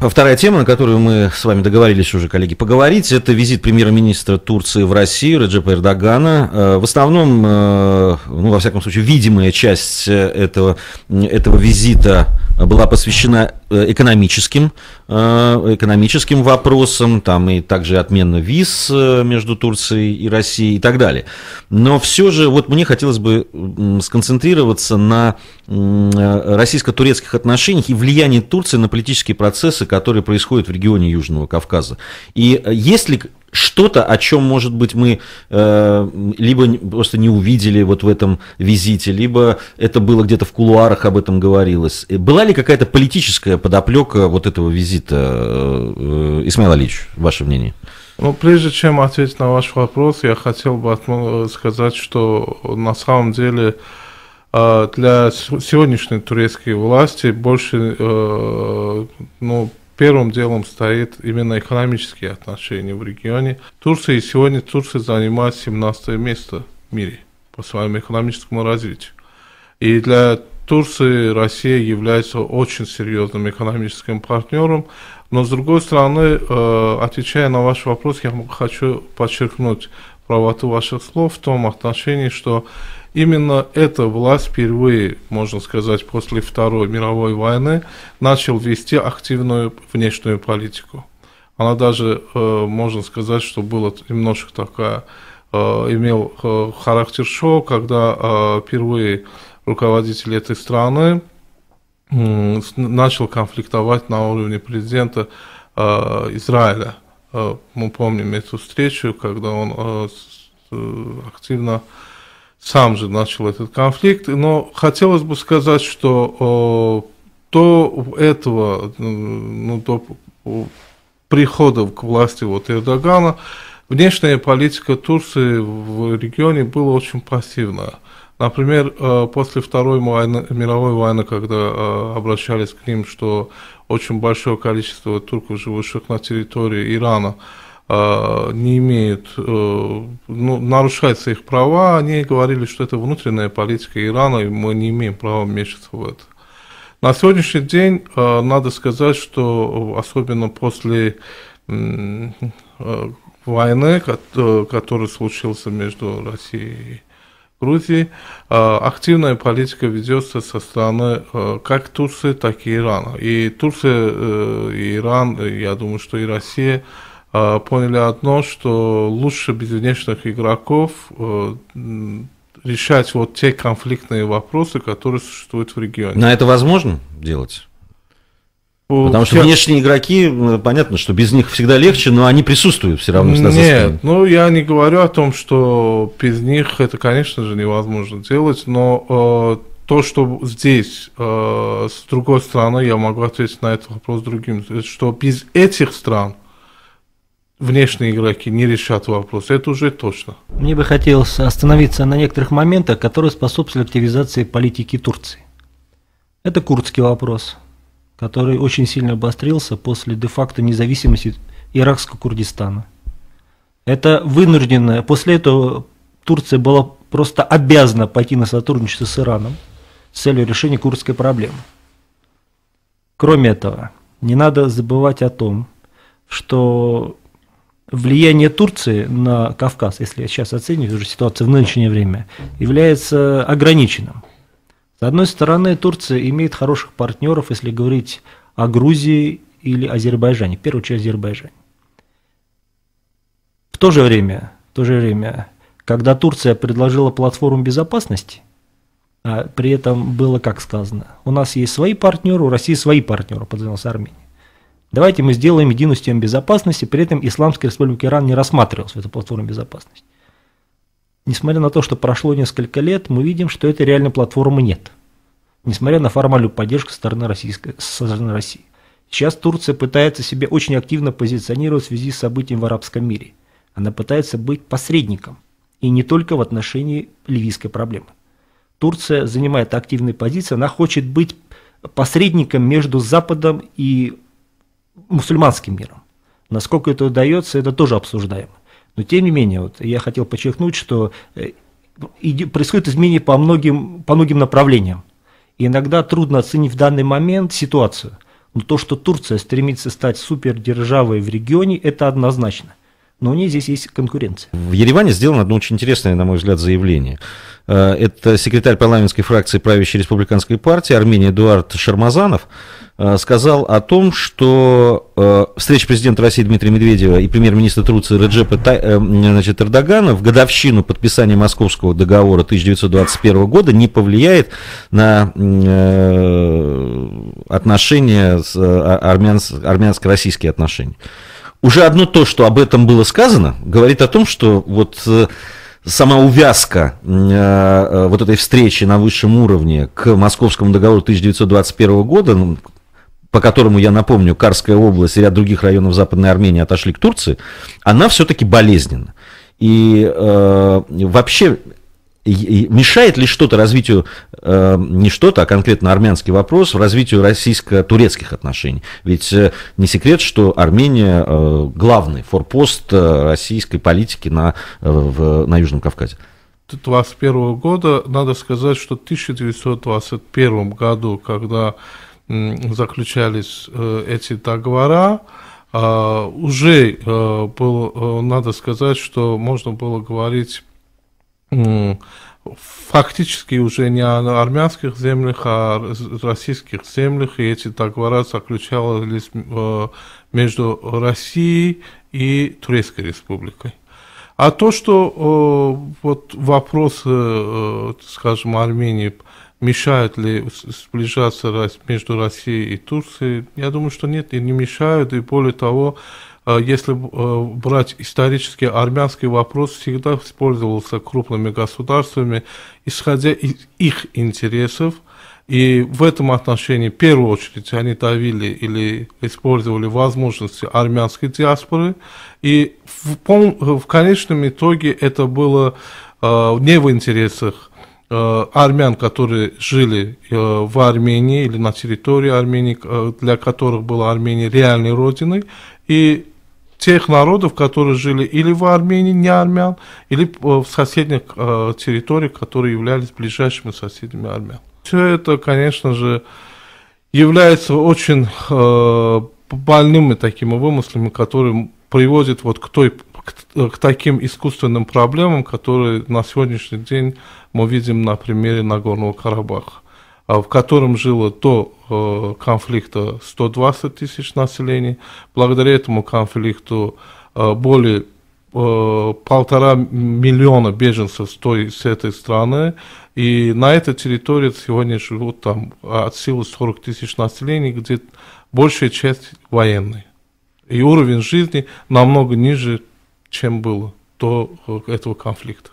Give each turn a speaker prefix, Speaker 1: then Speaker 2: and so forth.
Speaker 1: Вторая тема, на которую мы с вами договорились уже, коллеги, поговорить, это визит премьер-министра Турции в Россию Реджепа Эрдогана. В основном, ну, во всяком случае, видимая часть этого визита была посвящена экономическим вопросам, там и также отмена виз между Турцией и Россией и так далее. Но все же вот мне хотелось бы сконцентрироваться на российско-турецких отношениях и влиянии Турции на политические процессы, которые происходят в регионе Южного Кавказа. И есть ли что-то, о чем, может быть, мы либо просто не увидели вот в этом визите, либо это было где-то в кулуарах, об этом говорилось. Была ли какая-то политическая подоплека вот этого визита, Исмаил Алиевич, ваше мнение?
Speaker 2: Ну, прежде чем ответить на ваш вопрос, я хотел бы сказать, что на самом деле для сегодняшней турецкой власти больше, первым делом стоит именно экономические отношения в регионе. Турция занимает 17 место в мире по своему экономическому развитию. И для Турции Россия является очень серьезным экономическим партнером. Но, с другой стороны, отвечая на ваш вопрос, я хочу подчеркнуть правоту ваших слов в том отношении, что именно эта власть впервые, можно сказать, после Второй мировой войны начала вести активную внешнюю политику. Она даже, можно сказать, что была немножко такая, имел характер шоу, когда впервые руководитель этой страны начал конфликтовать на уровне президента Израиля. Мы помним эту встречу, когда он активно сам же начал этот конфликт. Но хотелось бы сказать, что до прихода к власти Эрдогана внешняя политика Турции в регионе была очень пассивная. Например, после Второй мировой войны, когда обращались к ним, что очень большое количество турков, живущих на территории Ирана, не имеют, нарушаются их права, они говорили, что это внутренняя политика Ирана, и мы не имеем права вмешиваться в это. На сегодняшний день надо сказать, что особенно после войны, которая случилась между Россией и Грузии, активная политика ведется со стороны как Турции, так и Ирана. И Турция, и Иран, я думаю, что и Россия поняли одно, что лучше без внешних игроков решать вот те конфликтные вопросы, которые существуют в регионе.
Speaker 1: Но это возможно делать? Потому что внешние игроки, понятно, что без них всегда легче, но они присутствуют все равно.
Speaker 2: Нет, я не говорю о том, что без них это, конечно же, невозможно делать, но то, что здесь, с другой стороны, я могу ответить на этот вопрос другим, что без этих стран внешние игроки не решат вопрос, это уже точно.
Speaker 3: Мне бы хотелось остановиться на некоторых моментах, которые способствовали активизации политики Турции. Это курдский вопрос, который очень сильно обострился после де-факто независимости Иракского Курдистана. Это вынужденное, после этого Турция была просто обязана пойти на сотрудничество с Ираном с целью решения курдской проблемы. Кроме этого, не надо забывать о том, что влияние Турции на Кавказ, если сейчас оценивать уже ситуацию в нынешнее время, является ограниченным. С одной стороны, Турция имеет хороших партнеров, если говорить о Грузии или Азербайджане, в первую очередь Азербайджане. В то же время, когда Турция предложила платформу безопасности, при этом было как сказано, у нас есть свои партнеры, у России свои партнеры, подзвонилась Армения. Давайте мы сделаем единую систему безопасности, при этом Исламская Республика Иран не рассматривалась в этой платформе безопасности. Несмотря на то, что прошло несколько лет, мы видим, что этой реальной платформы нет. Несмотря на формальную поддержку со стороны России. Сейчас Турция пытается себя очень активно позиционировать в связи с событиями в арабском мире. Она пытается быть посредником. И не только в отношении ливийской проблемы. Турция занимает активную позицию, она хочет быть посредником между Западом и мусульманским миром. Насколько это удается, это тоже обсуждаемо. Но тем не менее, я хотел подчеркнуть, что происходит изменение по многим направлениям. И иногда трудно оценить в данный момент ситуацию. Но то, что Турция стремится стать супердержавой в регионе, это однозначно. Но у нее здесь есть конкуренция.
Speaker 1: В Ереване сделано одно очень интересное, на мой взгляд, заявление. Это секретарь парламентской фракции правящей республиканской партии Армении Эдуард Шармазанов сказал о том, что встреча президента России Дмитрия Медведева и премьер-министра Турции Реджепа Эрдогана в годовщину подписания Московского договора 1921 года не повлияет на отношения, армянско-российские отношения. Уже одно то, что об этом было сказано, говорит о том, что вот сама увязка вот этой встречи на высшем уровне к Московскому договору 1921 года, по которому, я напомню, Карская область и ряд других районов Западной Армении отошли к Турции, она все-таки болезненна. И вообще мешает ли что-то развитию, не что-то, а конкретно армянский вопрос, развитию российско-турецких отношений? Ведь не секрет, что Армения главный форпост российской политики на Южном Кавказе.
Speaker 2: 1921 года, надо сказать, что в 1921 году, когда заключались эти договора, уже было, надо сказать, что можно было говорить фактически уже не о армянских землях, а о российских землях, и эти договора заключались между Россией и Турецкой Республикой. А то, что вот вопросы, скажем, Армении мешают ли сближаться между Россией и Турцией, я думаю, что нет, и не мешают, и более того, если брать исторически, армянский вопрос всегда использовался крупными государствами, исходя из их интересов, и в этом отношении, в первую очередь, они давили или использовали возможности армянской диаспоры, и в конечном итоге это было не в интересах армян, которые жили в Армении или на территории Армении, для которых была Армения реальной родиной, и тех народов, которые жили или в Армении, не армян, или в соседних территориях, которые являлись ближайшими соседями армян. Все это, конечно же, является очень больными такими вымыслами, которые приводят вот к таким искусственным проблемам, которые на сегодняшний день мы видим на примере Нагорного Карабаха, в котором жило до конфликта 120 тысяч населения. Благодаря этому конфликту более 1,5 миллиона беженцев с этой страны. И на этой территории сегодня живут там от силы 40 тысяч населения, где большая часть военные. И уровень жизни намного ниже, чем было до этого конфликта.